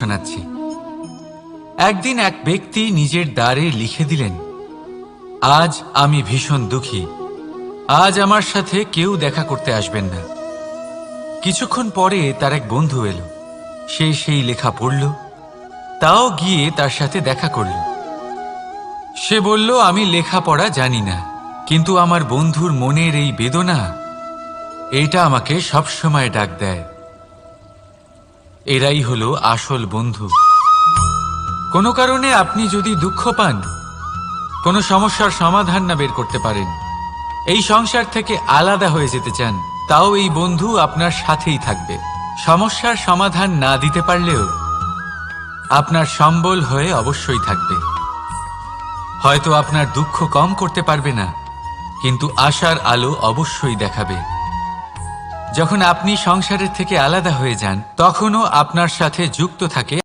শোনাচ্ছি। একদিন এক ব্যক্তি নিজের দ্বারে লিখে দিলেন, আজ আমি ভীষণ দুঃখী, আজ আমার সাথে কেউ দেখা করতে আসবেন না। কিছুক্ষণ পরে তার এক বন্ধু এলো, সে সেই লেখা পড়ল, তাও গিয়ে তার সাথে দেখা করল। সে বলল, আমি লেখাপড়া জানি না, কিন্তু আমার বন্ধুর মনের এই বেদনা, এটা আমাকে সবসময় ডাক দেয়। এরাই হলো আসল বন্ধু। কোনো কারণে আপনি যদি দুঃখ পান, কোনো সমস্যার সমাধান না বের করতে পারেন, এই সংসার থেকে আলাদা হয়ে যেতে চান, তাও এই বন্ধু আপনার সাথেই থাকবে। সমস্যার সমাধান না দিতে পারলেও আপনার সম্বল হয়ে অবশ্যই থাকবে। হয়তো আপনার দুঃখ কম করতে পারবে না, কিন্তু আশার আলো অবশ্যই দেখাবে। যখন আপনি সংসারের থেকে আলাদা হয়ে যান, তখনও আপনার সাথে যুক্ত থাকে